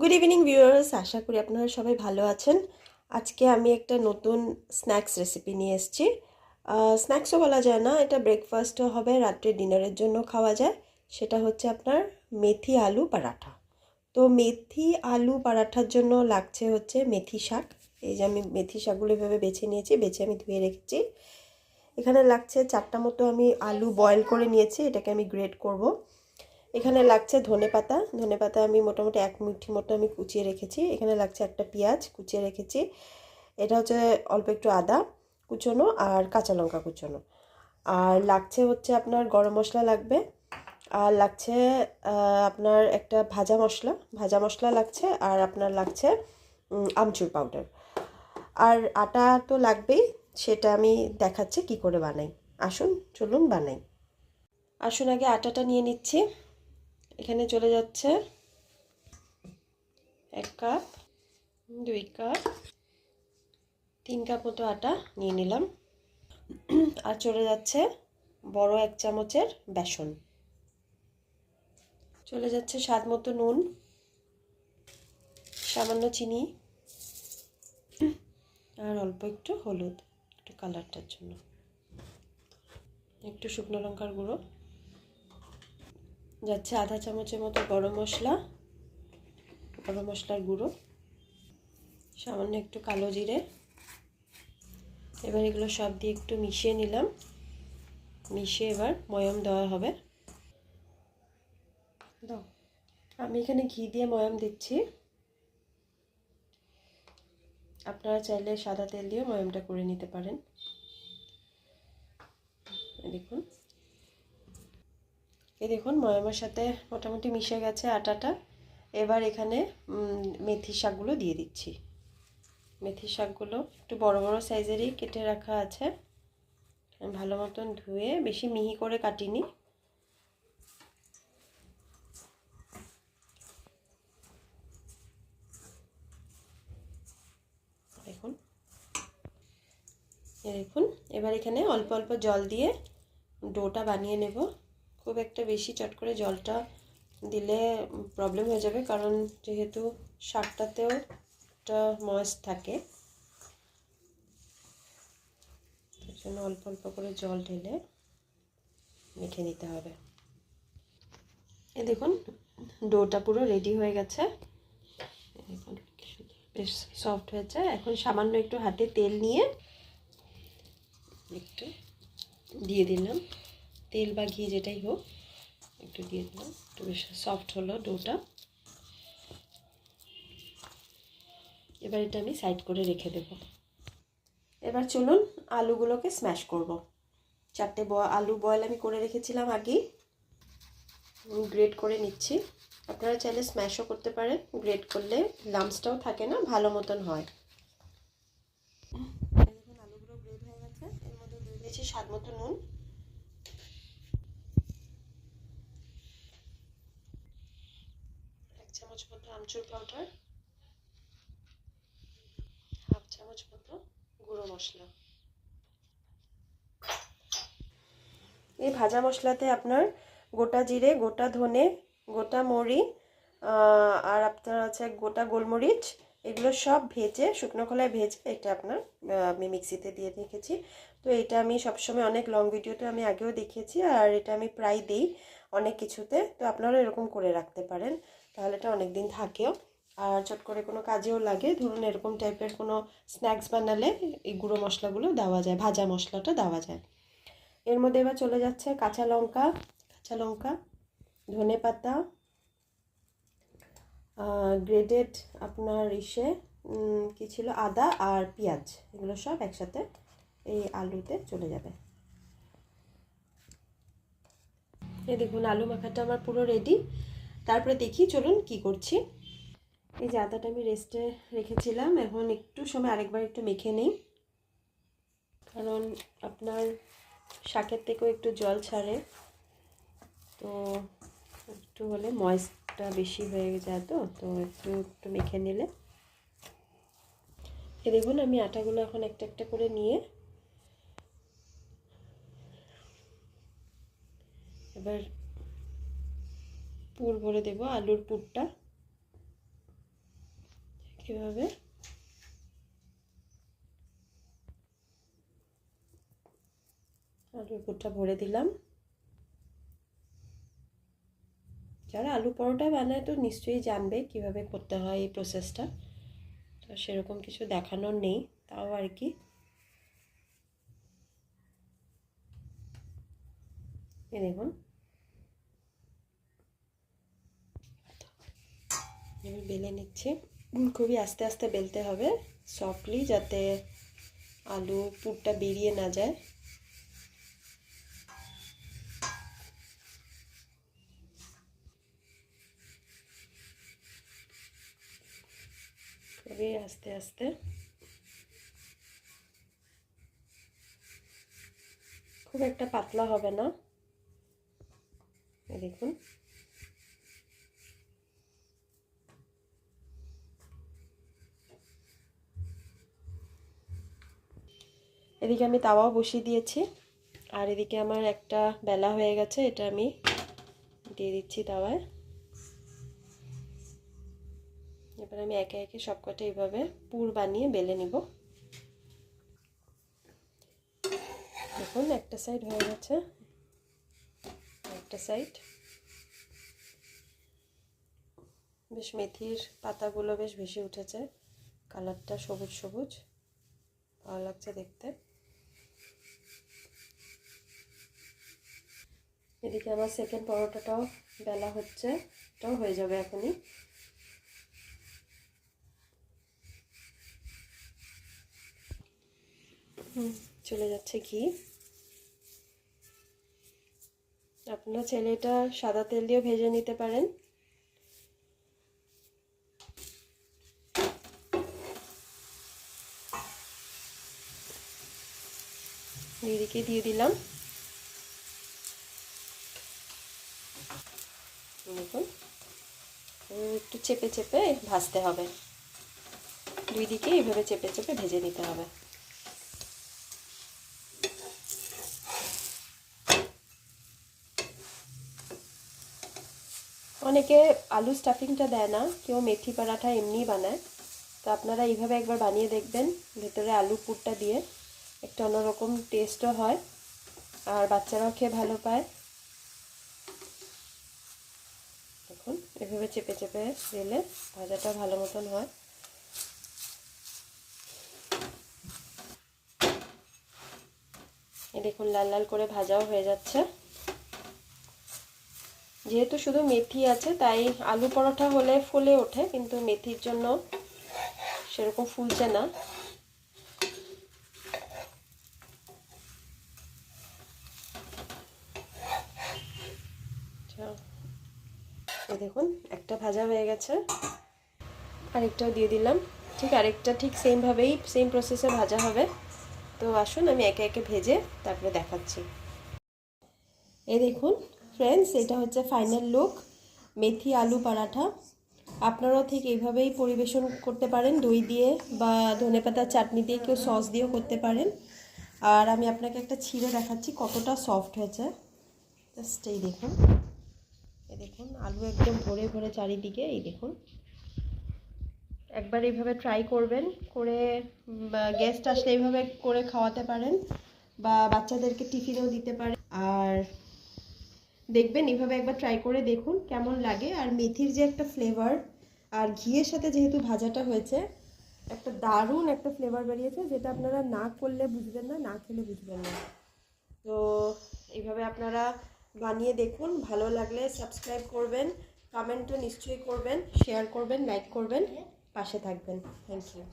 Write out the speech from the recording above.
Good evening viewers, আশা করি আপনারা সবাই ভালো আছেন। আজকে আমি একটা নতুন স্ন্যাক্স রেসিপি নিয়ে এসেছি। স্ন্যাক্সও বলা যায় না, এটা ব্রেকফাস্টও হবে, রাত্রে ডিনারের জন্য খাওয়া যায়। সেটা হচ্ছে আপনার মেথি আলু পরাঠা। তো মেথি আলু পরাঠার জন্য লাগছে হচ্ছে মেথি শাক। এই যে আমি মেথি শাকগুলো এভাবে বেছে নিয়েছি, বেছে আমি ধুয়ে রেখেছি। এখানে লাগছে 4টা মতো আমি আলু বয়েল করে নিয়েছি, এটাকে আমি গ্রেট করব। এখানে লাগছে ধনেপাতা, ধনেপাতা আমি মোটামুটি 1 মুঠি মতো আমি কুচিয়ে রেখেছি। এখানে লাগছে একটা পেঁয়াজ কুচিয়ে রেখেছি। এটা হচ্ছে অল্প একটু আদা কুচোনো আর কাঁচা লঙ্কা কুচোনো। আর লাগছে হচ্ছে আপনার গরম মশলা লাগবে। আর লাগছে আপনার একটা ভাজা মশলা লাগছে। আর আপনার লাগছে আমচুর পাউডার। আর আটা তো লাগবেই, সেটা আমি দেখাচ্ছি কি করে বানাই। আসুন চলুন বানাই। আসুন আগে আটাটা নিয়ে নিচ্ছি। এখানে চলে যাচ্ছে 1 কাপ, 2 কাপ, 3 কাপ মতো আটা নিয়ে নিলাম। আর চলে যাচ্ছে বড় 1 চামচের বেসন, চলে যাচ্ছে স্বাদ মতো নুন, সামান্য চিনি আর অল্প একটু হলুদ, একটু কালারটার জন্য, একটু শুকনো লঙ্কার গুঁড়ো, যাচ্ছে আধা চামচের মতো গরম মশলার গুঁড়ো, সামান্য একটু কালো জিরে। এবার এগুলো সব দিয়ে একটু মিশিয়ে নিলাম। মিশিয়ে এবার ময়াম দেওয়া হবে। আমি এখানে ঘি দিয়ে ময়াম দিচ্ছি। আপনারা চাইলে সাদা তেল দিয়ে ময়ামটা করে নিতে পারেন। দেখুন ময়ামের সাথে মোটামুটি মিশে গেছে আটাটা। এবার এখানে মেথি শাকগুলো দিয়ে দিচ্ছি। মেথি শাকগুলো একটু বড় বড় সাইজেরই কেটে রাখা আছে, ভালো মতন ধুয়ে, বেশি মিহি করে কাটিনি। দেখুন এবার এখানে অল্প অল্প জল দিয়ে ডোটা বানিয়ে নেব। খুব একটা বেশি চট করে জলটা দিলে প্রবলেম হয়ে যাবে, কারণ যেহেতু শাকটাতেও একটা ময়েস্ট থাকে, তার জন্য অল্প অল্প করে জল ঢেলে মেখে নিতে হবে। দেখুন ডোটা পুরো রেডি হয়ে গেছে। দেখুন বেশ সফট হয়েছে। এখন সামান্য একটু হাতে তেল নিয়ে একটু দিয়ে দিলাম, তেল বা ঘি যেটাই হোক একটু দিয়ে দিলাম। একটু বেশ সফট হলো ডোটা। এবার এটা আমি সাইড করে রেখে দেব। এবার চলুন আলুগুলোকে স্ম্যাশ করব। 4টে আলু বয়েল আমি করে রেখেছিলাম আগেই, গ্রেট করে নিচ্ছি। আপনারা চাইলে স্ম্যাশও করতে পারেন, গ্রেট করলে লাম্পসটাও থাকে না, ভালো মতন হয়। দেখুন আলুগুলো গ্রেট হয়ে গেছে। এর মধ্যে দিয়ে দিয়েছি স্বাদ মতো নুন, 1 চামচ মতো আমচুর পাউডার, 1/2 চামচ মতো গুঁড়ো মশলা। এই ভাজা মশলাতে আপনার গোটা জিরে, গোটা ধনে, গোটা মরি আর আপনার আছে গোটা গোলমরিচ, এগুলো সব ভেজে শুকনো খোলায় ভেজে এটা আপনার আমি মিক্সিতে দিয়ে রেখেছি। তো এটা আমি সবসময় অনেক লং ভিডিওতে আমি আগেও দেখিয়েছি, আর এটা আমি প্রায় দিই অনেক কিছুতে। তো আপনারা এরকম করে রাখতে পারেন, তাহলে এটা অনেক দিন থাকেও, আর চট করে কোনো কাজেও লাগে। ধরুন এরকম টাইপের কোনো স্ন্যাক্স বানালে এই গুঁড়ো মশলাগুলো দেওয়া যায়, ভাজা মশলাটা দেওয়া যায়। এর মধ্যে এবার চলে যাচ্ছে কাঁচা লঙ্কা, ধনেপাতা, গ্রেটেড আপনার কি ছিল, আদা আর পেঁয়াজ, এগুলো সব একসাথে এই আলুতে চলে যাবে। এই দেখুন আলু মাখাটা আমার পুরো রেডি। তারপরে দেখি চলুন কি করছি। এই যে আদাটা আমি রেস্টে রেখেছিলাম, এখন একটু সময় আরেকবার একটু মেখে নিই, কারণ আপনার শাকের থেকেও একটু জল ছাড়ে, তো একটু হলে ময়েস্টটা বেশি হয়ে যায়। তো একটু একটু মেখে নিলে। দেখুন আমি আটাগুলো এখন একটা একটা করে নিয়ে এবার পুর ভরে দেব, আলুর পুরটা। এভাবে আলুর পুরটা ভরে দিলাম। যারা আলু পরোটা বানায় তো নিশ্চয়ই জানবে কিভাবে করতে হয় এই প্রসেসটা, তো সেরকম কিছু দেখানোর নেই, তাও আর কি। এই দেখুন আমি বেলে নিচ্ছি। খুবই আস্তে আস্তে বেলতে হবে সফটলি, যাতে আলু পুরটা বেরিয়ে না যায়। খুবই আস্তে আস্তে। খুব একটা পাতলা হবে না। এই দেখুন এদিকে আমি তাওয়াও বসিয়ে দিয়েছি, আর এদিকে আমার একটা বেলা হয়ে গেছে, এটা আমি দিয়ে দিচ্ছি তাওয়ায়। এবার আমি একে একে সবকটা এইভাবে পুর বানিয়ে বেলে নিব। দেখুন একটা সাইড হয়ে গেছে, একটা সাইড। বেশ মেথির পাতাগুলো বেশ ভেসে উঠেছে, কালারটা সবুজ সবুজ, ভালো লাগছে দেখতে। এদিকে আমার সেকেন্ড পরোটাটাও বেলা হচ্ছে, এটাও হয়ে যাবে এখনই। চলে যাচ্ছে ঘি। আপনারা চাইলে এটা সাদা তেল দিয়েও ভেজে নিতে পারেন। এদিকে দিয়ে দিলাম। দেখুন একটু চেপে চেপে ভাজতে হবে, দুই দিকে এইভাবে চেপে চেপে ভেজে নিতে হবে। অনেকে আলু স্টাফিংটা দেয় না, কেউ মেথি পরাঠা এমনিই বানায়, তো আপনারা এইভাবে একবার বানিয়ে দেখবেন, ভেতরে আলু পুরটা দিয়ে। একটা অন্যরকম টেস্টও হয়, আর বাচ্চারাও খেয়ে ভালো পায়। দেখুন এভাবে চেপে চেপে দিলে ভাজাটা ভালো মতন হয়। এই দেখুন লাল লাল করে ভাজাও হয়ে যাচ্ছে। যেহেতু শুধু মেথি আছে তাই আলু পরোটা হলে ফুলে ওঠে, কিন্তু মেথির জন্য সেরকম ফুলছে না। এই দেখুন একটা ভাজা হয়ে গেছে, আরেকটাও দিয়ে দিলাম। ঠিক আরেকটা ঠিক সেমভাবেই সেম প্রসেসে ভাজা হবে। তো আসুন আমি একে একে ভেজে তারপরে দেখাচ্ছি। এই দেখুন ফ্রেন্ডস, এটা হচ্ছে ফাইনাল লুক, মেথি আলু পরাঠা। আপনারাও ঠিক এইভাবেই পরিবেশন করতে পারেন, দই দিয়ে বা ধনেপাতার চাটনি দিয়ে, কেউ সস দিয়েও করতে পারেন। আর আমি আপনাকে একটা ছিঁড়ে দেখাচ্ছি কতটা সফট হয়েছে, জাস্ট এই দেখুন। এই দেখুন আলু একদম ভরে ভরে চারিদিকে। এই দেখুন একবার এইভাবে ট্রাই করবেন, করে গেস্ট আসলে এইভাবে করে খাওয়াতে পারেন, বা বাচ্চাদেরকে টিফিনেও দিতে পারেন। আর দেখবেন এইভাবে একবার ট্রাই করে দেখুন কেমন লাগে। আর মেথির যে একটা ফ্লেভার, আর ঘিয়ের সাথে যেহেতু ভাজাটা হয়েছে, একটা দারুণ একটা ফ্লেভার বেরিয়েছে, যেটা আপনারা না করলে বুঝবেন না, না খেলে বুঝবেন না। তো এইভাবে আপনারা বানিয়ে দেখুন, ভালো লাগলে সাবস্ক্রাইব করবেন, কমেন্টও নিশ্চয়ই করবেন, শেয়ার করবেন, লাইক করবেন, পাশে থাকবেন। Thank you.